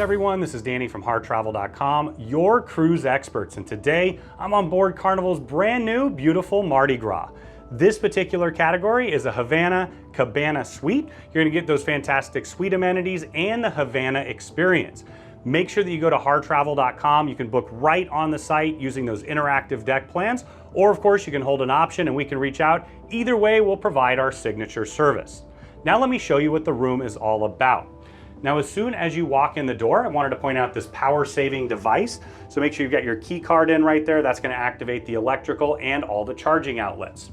everyone, this is Danny from HarrTravel.com, your cruise experts, and today I'm on board Carnival's brand new beautiful Mardi Gras. This particular category is a Havana Cabana Suite. You're going to get those fantastic suite amenities and the Havana experience. Make sure that you go to HarrTravel.com. You can book right on the site using those interactive deck plans, or of course you can hold an option and we can reach out. Either way, we'll provide our signature service. Now let me show you what the room is all about. Now, as soon as you walk in the door, I wanted to point out this power saving device. So make sure you've got your key card in right there. That's going to activate the electrical and all the charging outlets.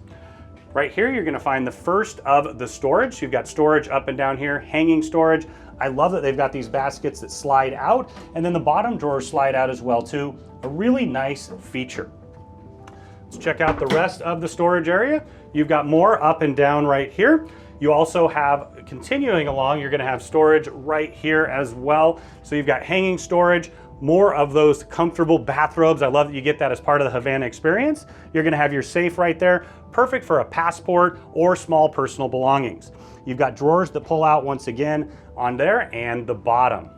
Right here, you're going to find the first of the storage. You've got storage up and down here, hanging storage. I love that they've got these baskets that slide out, and then the bottom drawers slide out as well too. A really nice feature. Let's check out the rest of the storage area. You've got more up and down right here. You also have, continuing along, you're going to have storage right here as well. So you've got hanging storage, more of those comfortable bathrobes. I love that you get that as part of the Havana experience. You're going to have your safe right there, perfect for a passport or small personal belongings. You've got drawers that pull out once again on there and the bottom.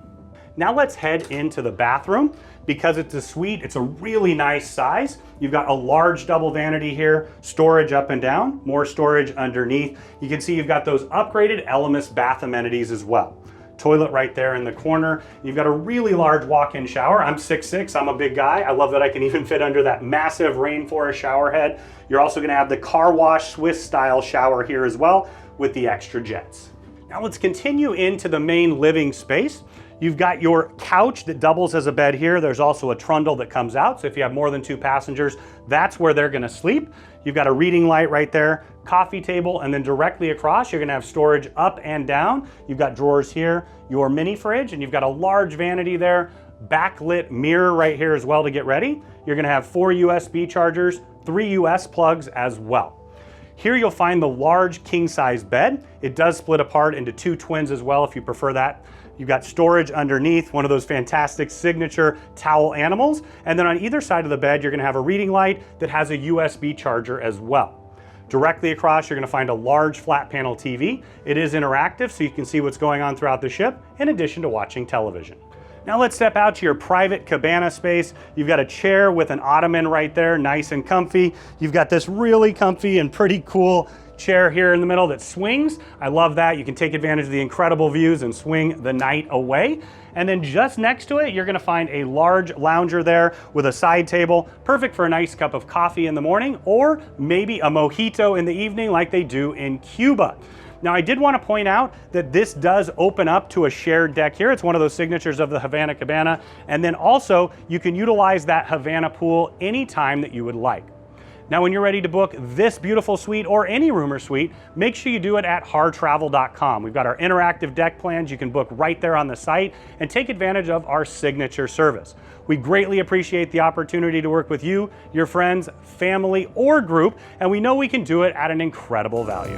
Now let's head into the bathroom. Because it's a suite, it's a really nice size. You've got a large double vanity here, storage up and down, more storage underneath. You can see you've got those upgraded Elemis bath amenities as well. Toilet right there in the corner. You've got a really large walk-in shower. I'm 6'6", I'm a big guy. I love that I can even fit under that massive rainforest shower head. You're also gonna have the car wash Swiss style shower here as well with the extra jets. Now let's continue into the main living space. You've got your couch that doubles as a bed here. There's also a trundle that comes out. So if you have more than 2 passengers, that's where they're gonna sleep. You've got a reading light right there, coffee table, and then directly across, you're gonna have storage up and down. You've got drawers here, your mini fridge, and you've got a large vanity there, backlit mirror right here as well to get ready. You're gonna have 4 USB chargers, 3 US plugs as well. Here you'll find the large king-size bed. It does split apart into 2 twins as well if you prefer that. You've got storage underneath, one of those fantastic signature towel animals. And then on either side of the bed, you're gonna have a reading light that has a USB charger as well. Directly across, you're gonna find a large flat panel TV. It is interactive, so you can see what's going on throughout the ship, in addition to watching television. Now let's step out to your private cabana space. You've got a chair with an ottoman right there, nice and comfy. You've got this really comfy and pretty cool chair here in the middle that swings. I love that. You can take advantage of the incredible views and swing the night away. And then just next to it, you're gonna find a large lounger there with a side table, perfect for a nice cup of coffee in the morning, or maybe a mojito in the evening like they do in Cuba. Now, I did want to point out that this does open up to a shared deck here. It's one of those signatures of the Havana Cabana. And then also, you can utilize that Havana Pool anytime that you would like. Now, when you're ready to book this beautiful suite or any room or suite, make sure you do it at HarrTravel.com. We've got our interactive deck plans you can book right there on the site and take advantage of our signature service. We greatly appreciate the opportunity to work with you, your friends, family, or group, and we know we can do it at an incredible value.